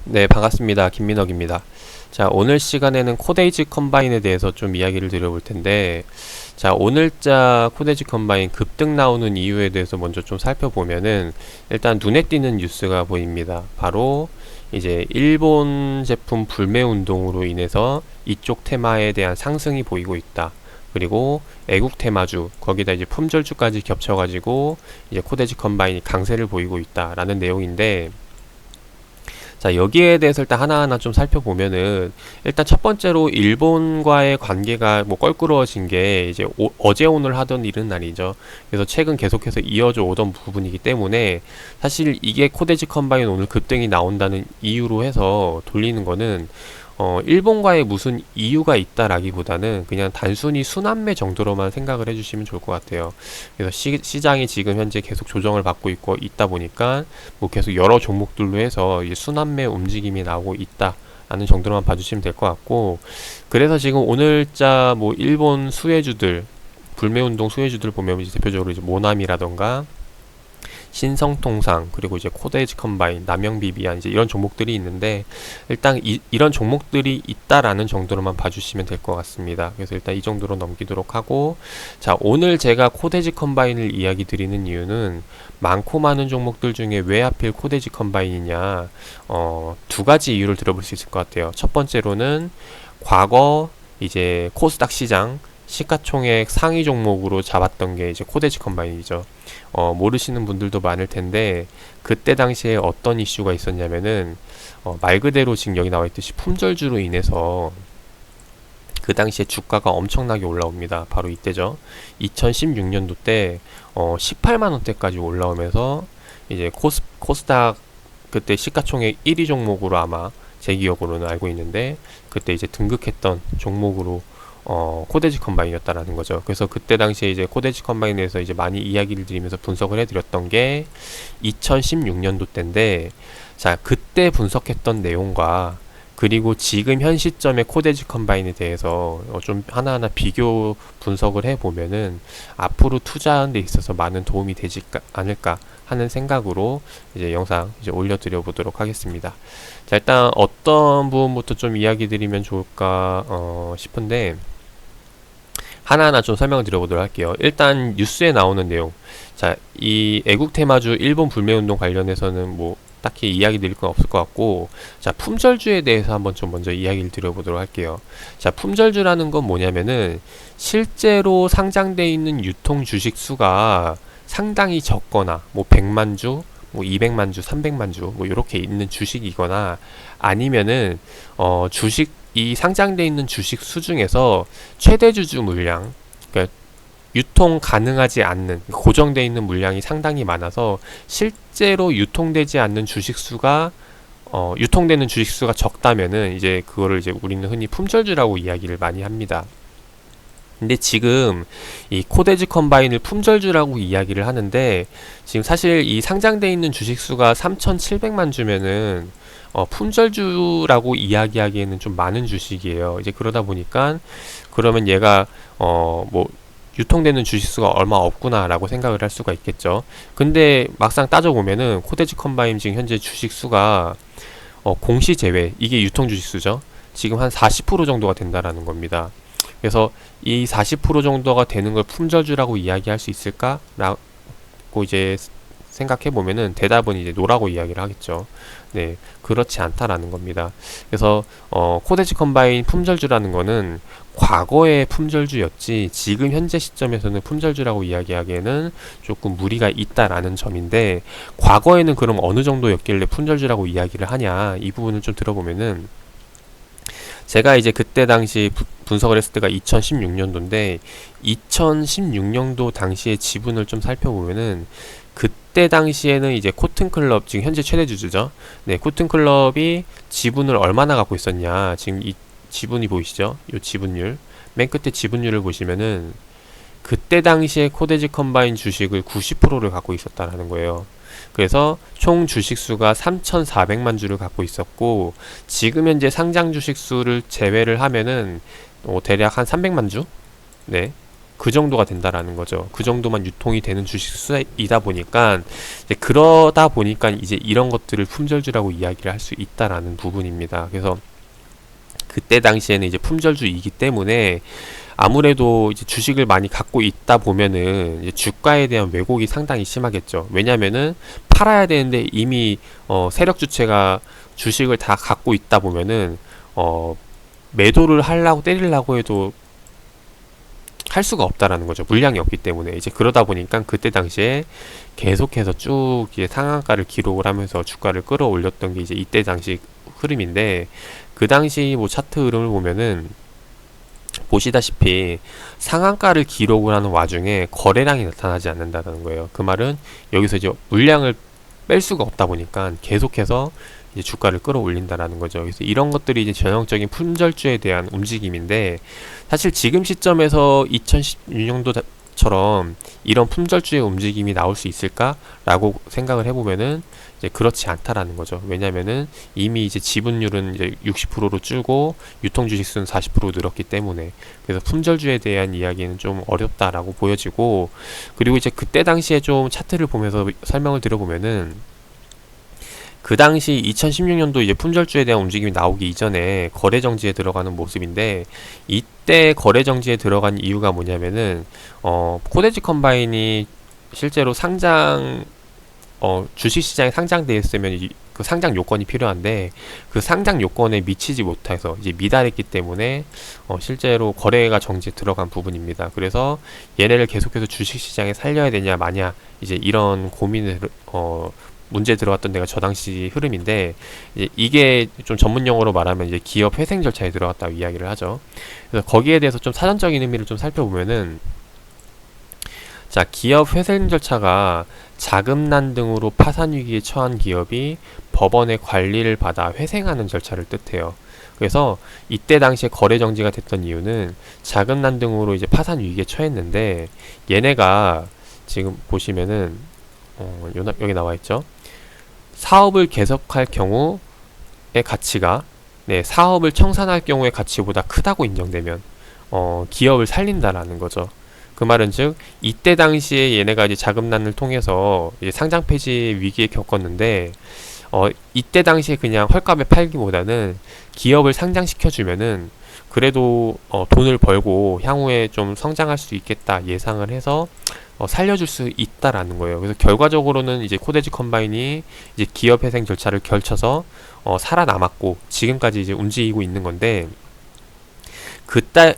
네, 반갑습니다. 김민혁입니다. 자, 오늘 시간에는 코데이지 컴바인에 대해서 좀 이야기를 드려볼 텐데, 자, 오늘자 코데이지 컴바인 급등 나오는 이유에 대해서 먼저 좀 살펴보면은, 일단 눈에 띄는 뉴스가 보입니다. 바로, 이제, 일본 제품 불매 운동으로 인해서 이쪽 테마에 대한 상승이 보이고 있다. 그리고 애국 테마주, 거기다 이제 품절주까지 겹쳐가지고, 이제 코데이지 컴바인이 강세를 보이고 있다라는 내용인데, 자, 여기에 대해서 일단 하나하나 좀 살펴보면은, 일단 첫 번째로 일본과의 관계가 뭐 껄끄러워진 게 이제 어제 오늘 하던 일은 아니죠. 그래서 최근 계속해서 이어져 오던 부분이기 때문에 사실 이게 코데지 컴바인 오늘 급등이 나온다는 이유로 해서 돌리는 거는 일본과의 무슨 이유가 있다라기보다는 그냥 단순히 순환매 정도로만 생각을 해주시면 좋을 것 같아요. 그래서 시장이 지금 현재 계속 조정을 받고 있다 보니까 뭐 계속 여러 종목들로 해서 이제 순환매 움직임이 나오고 있다라는 정도로만 봐주시면 될 것 같고, 그래서 지금 오늘자 뭐 일본 수혜주들 불매운동 수혜주들 보면 이제 대표적으로 이제 모나미라던가 신성통상, 그리고 이제 코데지 컴바인, 남영비비안, 이제 이런 종목들이 있는데, 일단 이런 종목들이 있다라는 정도로만 봐주시면 될 것 같습니다. 그래서 일단 이 정도로 넘기도록 하고, 자, 오늘 제가 코데지 컴바인을 이야기 드리는 이유는 많고 많은 종목들 중에 왜 하필 코데지 컴바인이냐, 두 가지 이유를 들어볼 수 있을 것 같아요. 첫 번째로는 과거 이제 코스닥 시장 시가총액 상위 종목으로 잡았던 게 이제 코데지 컴바인이죠. 모르시는 분들도 많을 텐데, 그때 당시에 어떤 이슈가 있었냐면은, 말 그대로 지금 여기 나와 있듯이 품절주로 인해서 그 당시에 주가가 엄청나게 올라옵니다. 바로 이때죠. 2016년도 때 18만 원대까지 올라오면서 이제 코스닥 그때 시가총액 1위 종목으로 아마 제 기억으로는 알고 있는데, 그때 이제 등극했던 종목으로 코데지 컴바인이었다라는 거죠. 그래서 그때 당시에 이제 코데지 컴바인에서 이제 많이 이야기를 드리면서 분석을 해드렸던 게 2016년도 때인데, 자, 그때 분석했던 내용과 그리고 지금 현 시점의 코데지 컴바인에 대해서 좀 하나하나 비교 분석을 해보면은 앞으로 투자하는 데 있어서 많은 도움이 되지 않을까 하는 생각으로 이제 영상 이제 올려드려 보도록 하겠습니다. 자, 일단 어떤 부분부터 좀 이야기 드리면 좋을까 싶은데, 하나하나 좀 설명을 드려보도록 할게요. 일단 뉴스에 나오는 내용. 자, 이 애국 테마주 일본 불매운동 관련해서는 뭐 딱히 이야기 드릴 건 없을 것 같고, 자, 품절주에 대해서 한번 좀 먼저 이야기를 드려보도록 할게요. 자, 품절주라는 건 뭐냐면은 실제로 상장되어 있는 유통 주식 수가 상당히 적거나 뭐 100만 주, 뭐 200만 주, 300만 주, 뭐 이렇게 있는 주식이거나, 아니면은 주식 이 상장되어 있는 주식 수 중에서 최대 주주 물량, 그러니까 유통 가능하지 않는 고정되어 있는 물량이 상당히 많아서 실제로 유통되지 않는 주식 수가 유통되는 주식 수가 적다면은 이제 그거를 이제 우리는 흔히 품절주라고 이야기를 많이 합니다. 근데 지금 이 코데지 컴바인을 품절주라고 이야기를 하는데, 지금 사실 이 상장돼 있는 주식수가 3,700만 주면은 품절주라고 이야기하기에는 좀 많은 주식이에요. 이제 그러다 보니까 그러면 얘가 뭐 유통되는 주식수가 얼마 없구나라고 생각을 할 수가 있겠죠. 근데 막상 따져보면은 코데지 컴바인 지금 현재 주식수가 공시 제외, 이게 유통 주식수죠. 지금 한 40% 정도가 된다라는 겁니다. 그래서 이 40% 정도가 되는 걸 품절주라고 이야기할 수 있을까라고 이제 생각해 보면은 대답은 이제 노라고 이야기를 하겠죠. 네, 그렇지 않다라는 겁니다. 그래서 코데지 컴바인 품절주라는 거는 과거의 품절주였지 지금 현재 시점에서는 품절주라고 이야기하기에는 조금 무리가 있다라는 점인데, 과거에는 그럼 어느 정도였길래 품절주라고 이야기를 하냐, 이 부분을 좀 들어보면은, 제가 이제 그때 당시 분석을 했을 때가 2016년도인데 2016년도 당시의 지분을 좀 살펴보면은, 그때 당시에는 이제 코튼클럽, 지금 현재 최대 주주죠. 네, 코튼클럽이 지분을 얼마나 갖고 있었냐, 지금 이 지분이 보이시죠? 이 지분율, 맨 끝에 지분율을 보시면은 그때 당시에 코데지 컴바인 주식을 90%를 갖고 있었다라는 거예요. 그래서 총 주식수가 3,400만 주를 갖고 있었고, 지금 현재 상장 주식수를 제외를 하면은 대략 한 300만 주? 네. 그 정도가 된다라는 거죠. 그 정도만 유통이 되는 주식 수이다 보니까 이제 그러다 보니까 이제 이런 것들을 품절주라고 이야기를 할 수 있다라는 부분입니다. 그래서 그때 당시에는 이제 품절주이기 때문에 아무래도 이제 주식을 많이 갖고 있다 보면은 이제 주가에 대한 왜곡이 상당히 심하겠죠. 왜냐면은 팔아야 되는데 이미 세력 주체가 주식을 다 갖고 있다 보면은 매도를 하려고 때리려고 해도 할 수가 없다라는 거죠. 물량이 없기 때문에. 이제 그러다 보니까 그때 당시에 계속해서 쭉 이제 상한가를 기록을 하면서 주가를 끌어올렸던 게 이제 이때 당시 흐름인데, 그 당시 뭐 차트 흐름을 보면은 보시다시피 상한가를 기록을 하는 와중에 거래량이 나타나지 않는다는 거예요. 그 말은 여기서 이제 물량을 뺄 수가 없다 보니까 계속해서 이제 주가를 끌어올린다라는 거죠. 그래서 이런 것들이 이제 전형적인 품절주에 대한 움직임인데, 사실 지금 시점에서 2016년도처럼 이런 품절주의 움직임이 나올 수 있을까라고 생각을 해보면은 이제 그렇지 않다라는 거죠. 왜냐면은 이미 이제 지분율은 이제 60%로 줄고 유통주식수는 40% 늘었기 때문에, 그래서 품절주에 대한 이야기는 좀 어렵다라고 보여지고, 그리고 이제 그때 당시에 좀 차트를 보면서 설명을 드려보면은, 그 당시 2016년도 이제 품절주에 대한 움직임이 나오기 이전에 거래 정지에 들어가는 모습인데, 이때 거래 정지에 들어간 이유가 뭐냐면은 코데지 컴바인이 실제로 상장 주식시장에 상장되어 있으면 그 상장 요건이 필요한데, 그 상장 요건에 미치지 못해서 이제 미달했기 때문에 실제로 거래가 정지에 들어간 부분입니다. 그래서 얘네를 계속해서 주식시장에 살려야 되냐 마냐, 이제 이런 고민을 문제 들어왔던 데가 저 당시 흐름인데, 이제 이게 좀 전문 용어로 말하면 이제 기업 회생 절차에 들어갔다고 이야기를 하죠. 그래서 거기에 대해서 좀 사전적인 의미를 좀 살펴보면은, 자, 기업 회생 절차가 자금난 등으로 파산 위기에 처한 기업이 법원의 관리를 받아 회생하는 절차를 뜻해요. 그래서 이때 당시에 거래 정지가 됐던 이유는 자금난 등으로 이제 파산 위기에 처했는데, 얘네가 지금 보시면은 여기 나와 있죠. 사업을 계속할 경우의 가치가 사업을 청산할 경우의 가치보다 크다고 인정되면 기업을 살린다라는 거죠. 그 말은 즉 이때 당시에 얘네가 이제 자금난을 통해서 이제 상장 폐지 위기에 겪었는데, 이때 당시에 그냥 헐값에 팔기보다는 기업을 상장시켜 주면은 그래도 돈을 벌고 향후에 좀 성장할 수 있겠다 예상을 해서 살려줄 수 있다라는 거예요. 그래서 결과적으로는 이제 코데지 컴바인이 이제 기업 회생 절차를 걸쳐서 살아남았고 지금까지 이제 움직이고 있는 건데,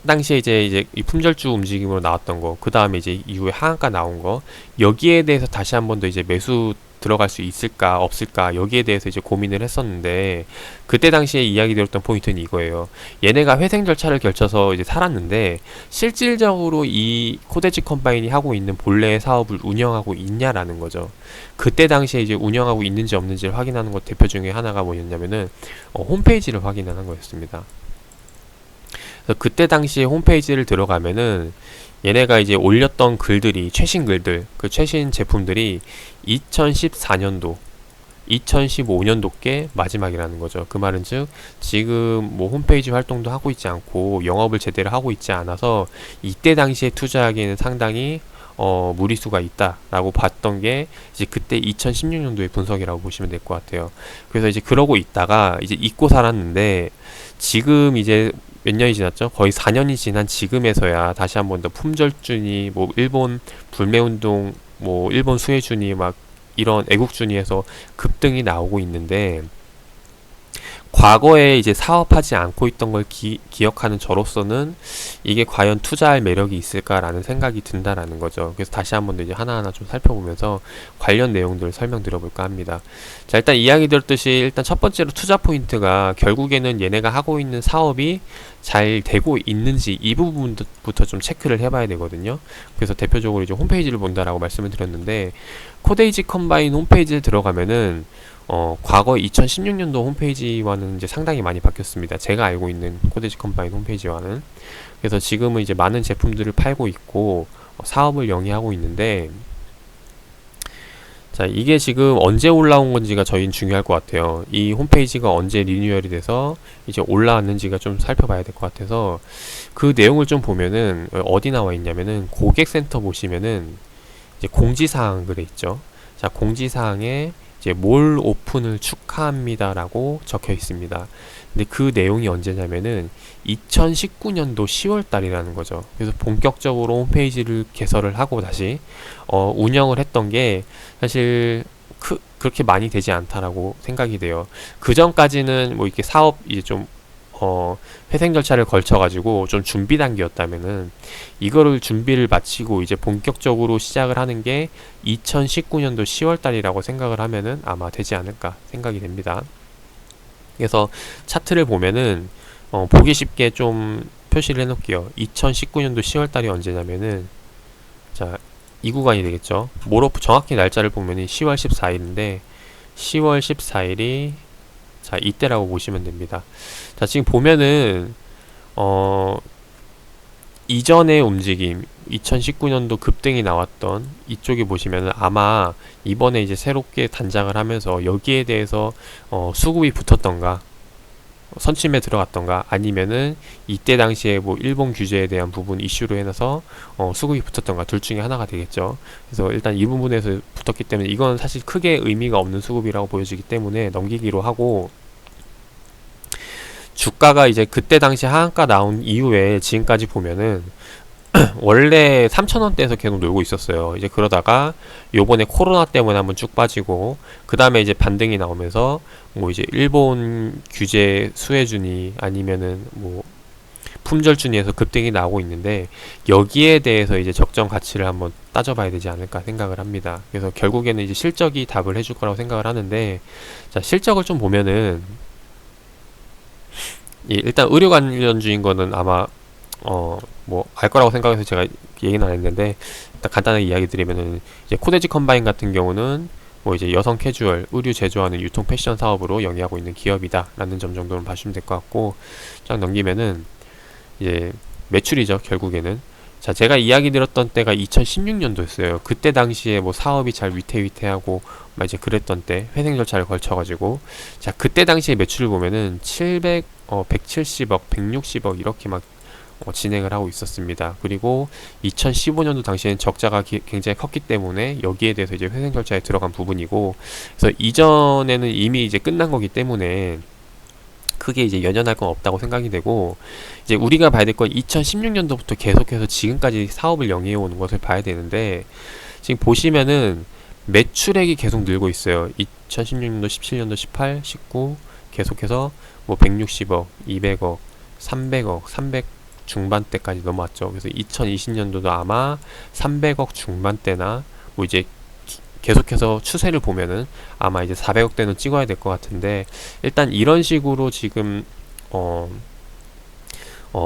당시에 이제 이 품절주 움직임으로 나왔던 거, 그 다음에 이제 이후에 하한가 나온 거, 여기에 대해서 다시 한 번 더 이제 매수 들어갈 수 있을까 없을까, 여기에 대해서 이제 고민을 했었는데, 그때 당시에 이야기 드렸던 포인트는 이거예요. 얘네가 회생 절차를 걸쳐서 이제 살았는데 실질적으로 이 코데지 컴바인이 하고 있는 본래의 사업을 운영하고 있냐라는 거죠. 그때 당시에 이제 운영하고 있는지 없는지를 확인하는 것 대표 중에 하나가 뭐였냐면은 홈페이지를 확인하는 거였습니다. 그래서 그때 당시에 홈페이지를 들어가면은 얘네가 이제 올렸던 글들이, 최신 글들, 그 최신 제품들이 2014년도 2015년도께 마지막이라는 거죠. 그 말은 즉 지금 뭐 홈페이지 활동도 하고 있지 않고 영업을 제대로 하고 있지 않아서 이때 당시에 투자하기에는 상당히 무리수가 있다라고 봤던 게 이제 그때 2016년도의 분석이라고 보시면 될 것 같아요. 그래서 이제 그러고 있다가 이제 잊고 살았는데, 지금 이제 몇 년이 지났죠? 거의 4년이 지난 지금에서야 다시 한 번 더 품절주니 뭐 일본 불매운동, 뭐 일본 수혜주니 막 이런 애국주니에서 급등이 나오고 있는데, 과거에 이제 사업하지 않고 있던 걸 기억하는 저로서는 이게 과연 투자할 매력이 있을까라는 생각이 든다라는 거죠. 그래서 다시 한번 더 이제 하나하나 좀 살펴보면서 관련 내용들을 설명드려볼까 합니다. 자, 일단 이야기 드렸듯이 일단 첫 번째로 투자 포인트가 결국에는 얘네가 하고 있는 사업이 잘 되고 있는지 이 부분부터 좀 체크를 해봐야 되거든요. 그래서 대표적으로 이제 홈페이지를 본다라고 말씀을 드렸는데, 코데이지 컴바인 홈페이지에 들어가면은 과거 2016년도 홈페이지와는 이제 상당히 많이 바뀌었습니다. 제가 알고 있는 코데지 컴바인 홈페이지와는. 그래서 지금은 이제 많은 제품들을 팔고 있고 사업을 영위하고 있는데, 자, 이게 지금 언제 올라온 건지가 저희는 중요할 것 같아요. 이 홈페이지가 언제 리뉴얼이 돼서 이제 올라왔는지가 좀 살펴봐야 될 것 같아서 그 내용을 좀 보면은 어디 나와 있냐면은 고객센터 보시면은 이제 공지사항 글에 있죠. 자, 공지사항에 이제 몰 오픈을 축하합니다라고 적혀 있습니다. 근데 그 내용이 언제냐면은 2019년도 10월 달이라는 거죠. 그래서 본격적으로 홈페이지를 개설을 하고 다시 운영을 했던 게 사실 그렇게 많이 되지 않다라고 생각이 돼요. 그 전까지는 뭐 이렇게 사업 이제 좀 회생 절차를 거쳐가지고 좀 준비 단계였다면은 이거를 준비를 마치고 이제 본격적으로 시작을 하는 게 2019년도 10월 달이라고 생각을 하면은 아마 되지 않을까 생각이 됩니다. 그래서 차트를 보면은 보기 쉽게 좀 표시를 해놓을게요. 2019년도 10월 달이 언제냐면은 자, 이 구간이 되겠죠. 몰오프 정확히 날짜를 보면은 10월 14일인데 10월 14일이 자, 이때라고 보시면 됩니다. 자, 지금 보면은 이전의 움직임 2019년도 급등이 나왔던 이쪽에 보시면은 아마 이번에 이제 새롭게 단장을 하면서 여기에 대해서 수급이 붙었던가 선침에 들어갔던가 아니면은 이때 당시에 뭐 일본 규제에 대한 부분 이슈로 해서 수급이 붙었던가 둘 중에 하나가 되겠죠. 그래서 일단 이 부분에서 붙었기 때문에 이건 사실 크게 의미가 없는 수급이라고 보여지기 때문에 넘기기로 하고, 주가가 이제 그때 당시 하한가 나온 이후에 지금까지 보면은 원래 3,000원대에서 계속 놀고 있었어요. 이제 그러다가 요번에 코로나 때문에 한번 쭉 빠지고 그 다음에 이제 반등이 나오면서 뭐 이제 일본 규제 수혜준이 아니면은 뭐 품절준이에서 급등이 나오고 있는데 여기에 대해서 이제 적정 가치를 한번 따져봐야 되지 않을까 생각을 합니다. 그래서 결국에는 이제 실적이 답을 해줄 거라고 생각을 하는데, 자, 실적을 좀 보면은 일단 의료 관련주인 거는 아마 뭐 알 거라고 생각해서 제가 얘기는 안 했는데, 일단 간단하게 이야기 드리면은 이제 코데지 컴바인 같은 경우는 뭐 이제 여성 캐주얼 의류 제조하는 유통 패션 사업으로 영위하고 있는 기업이다 라는 점 정도는 봐주시면 될 것 같고, 쫙 넘기면은 이제 매출이죠. 결국에는 자, 제가 이야기 드렸던 때가 2016년도였어요. 그때 당시에 뭐 사업이 잘 위태위태하고 막 이제 그랬던 때 회생 절차를 걸쳐가지고, 자, 그때 당시에 매출을 보면은 170억 160억 이렇게 막 진행을 하고 있었습니다. 그리고 2015년도 당시에는 적자가 굉장히 컸기 때문에 여기에 대해서 이제 회생 절차에 들어간 부분이고, 그래서 이전에는 이미 이제 끝난 거기 때문에 크게 이제 연연할 건 없다고 생각이 되고, 이제 우리가 봐야 될 건 2016년도부터 계속해서 지금까지 사업을 영위해 오는 것을 봐야 되는데, 지금 보시면은 매출액이 계속 늘고 있어요. 2016년도, 17년도, 18, 19 계속해서 뭐 160억, 200억, 300억, 300 중반대까지 넘어왔죠. 그래서 2020년도도 아마 300억 중반대나 뭐 이제 계속해서 추세를 보면은 아마 이제 400억대는 찍어야 될 것 같은데, 일단 이런 식으로 지금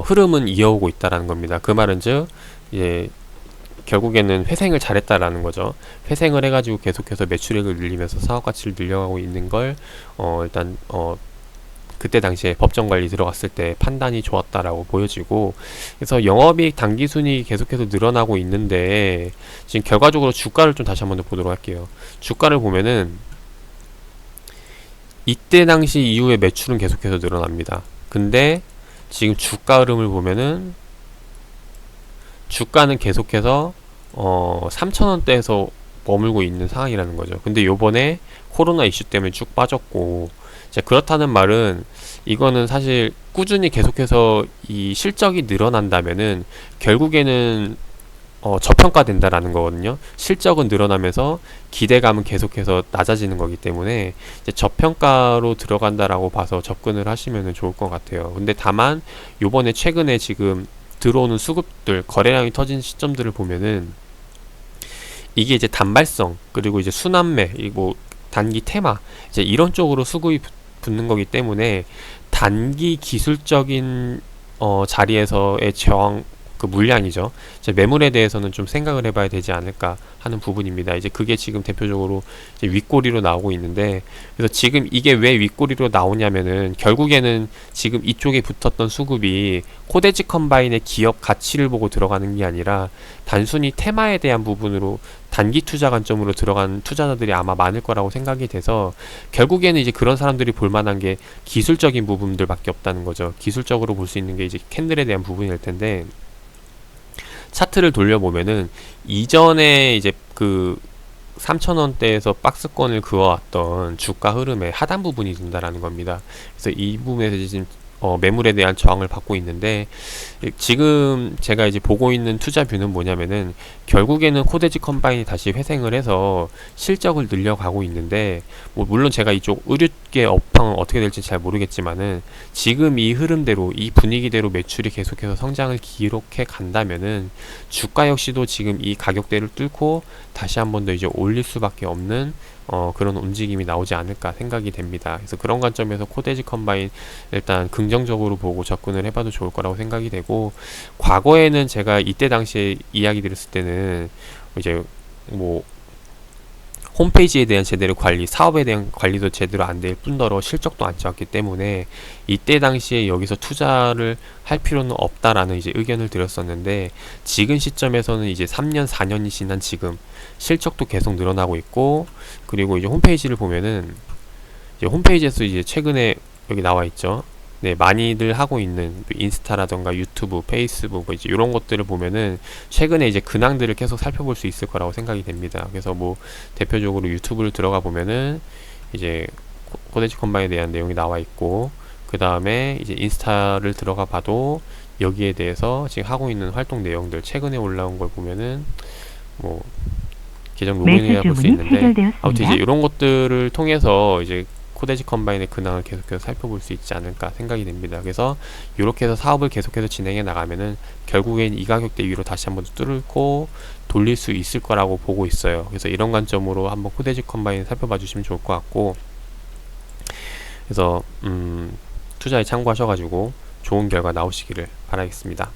흐름은 이어오고 있다라는 겁니다. 그 말은 즉 예, 결국에는 회생을 잘했다라는 거죠. 회생을 해가지고 계속해서 매출액을 늘리면서 사업 가치를 늘려가고 있는 걸 일단 그때 당시에 법정관리 들어갔을 때 판단이 좋았다라고 보여지고, 그래서 영업이익 당기순이 계속해서 늘어나고 있는데, 지금 결과적으로 주가를 좀 다시 한번 더 보도록 할게요. 주가를 보면은 이때 당시 이후에 매출은 계속해서 늘어납니다. 근데 지금 주가 흐름을 보면은 주가는 계속해서 3,000원대에서 머물고 있는 상황이라는 거죠. 근데 요번에 코로나 이슈 때문에 쭉 빠졌고, 자, 그렇다는 말은 이거는 사실 꾸준히 계속해서 이 실적이 늘어난다면은 결국에는 저평가된다라는 거거든요. 실적은 늘어나면서 기대감은 계속해서 낮아지는 거기 때문에 이제 저평가로 들어간다라고 봐서 접근을 하시면 좋을 것 같아요. 근데 다만 요번에 최근에 지금 들어오는 수급들, 거래량이 터진 시점들을 보면은 이게 이제 단발성, 그리고 이제 순환매, 뭐 단기 테마, 이제 이런 쪽으로 수급이 붙는 거기 때문에 단기 기술적인 자리에서의 저항 그 물량이죠. 이제 매물에 대해서는 좀 생각을 해봐야 되지 않을까 하는 부분입니다. 이제 그게 지금 대표적으로 이제 윗꼬리로 나오고 있는데, 그래서 지금 이게 왜 윗꼬리로 나오냐면은 결국에는 지금 이쪽에 붙었던 수급이 코데지 컴바인의 기업 가치를 보고 들어가는 게 아니라 단순히 테마에 대한 부분으로 단기 투자 관점으로 들어간 투자자들이 아마 많을 거라고 생각이 돼서, 결국에는 이제 그런 사람들이 볼 만한 게 기술적인 부분들밖에 없다는 거죠. 기술적으로 볼 수 있는 게 이제 캔들에 대한 부분일 텐데, 차트를 돌려보면은 이전에 이제 그 3,000원대에서 박스권을 그어왔던 주가 흐름의 하단 부분이 된다라는 겁니다. 그래서 이 부분에서 지금 매물에 대한 저항을 받고 있는데, 지금 제가 이제 보고 있는 투자 뷰는 뭐냐면은 결국에는 코데지 컴바인이 다시 회생을 해서 실적을 늘려가고 있는데, 뭐 물론 제가 이쪽 의류계 업황은 어떻게 될지 잘 모르겠지만은 지금 이 흐름대로 이 분위기대로 매출이 계속해서 성장을 기록해 간다면은 주가 역시도 지금 이 가격대를 뚫고 다시 한 번 더 이제 올릴 수밖에 없는 그런 움직임이 나오지 않을까 생각이 됩니다. 그래서 그런 관점에서 코데지 컴바인 일단 긍정적으로 보고 접근을 해봐도 좋을 거라고 생각이 되고, 과거에는 제가 이때 당시에 이야기 드렸을 때는 이제 뭐 홈페이지에 대한 제대로 관리, 사업에 대한 관리도 제대로 안 될 뿐더러 실적도 안 좋았기 때문에 이때 당시에 여기서 투자를 할 필요는 없다라는 이제 의견을 드렸었는데, 지금 시점에서는 이제 3년, 4년이 지난 지금 실적도 계속 늘어나고 있고, 그리고 이제 홈페이지를 보면은 이제 홈페이지에서 이제 최근에 여기 나와 있죠. 네, 많이들 하고 있는 인스타라던가 유튜브, 페이스북 뭐 이제 이런 것들을 보면은 최근에 이제 근황들을 계속 살펴볼 수 있을 거라고 생각이 됩니다. 그래서 뭐 대표적으로 유튜브를 들어가 보면은 이제 코데지 컴바인에 대한 내용이 나와 있고, 그 다음에 이제 인스타를 들어가 봐도 여기에 대해서 지금 하고 있는 활동 내용들 최근에 올라온 걸 보면은 뭐 계정 로그인해야 볼 수 있는데, 아무튼 이제 이런 것들을 통해서 이제 코데지 컴바인의 근황을 계속해서 살펴볼 수 있지 않을까 생각이 됩니다. 그래서 이렇게 해서 사업을 계속해서 진행해 나가면은 결국엔 이 가격대 위로 다시 한번 뚫고 돌릴 수 있을 거라고 보고 있어요. 그래서 이런 관점으로 한번 코데지 컴바인 살펴봐 주시면 좋을 것 같고, 그래서 투자에 참고하셔가지고 좋은 결과 나오시기를 바라겠습니다.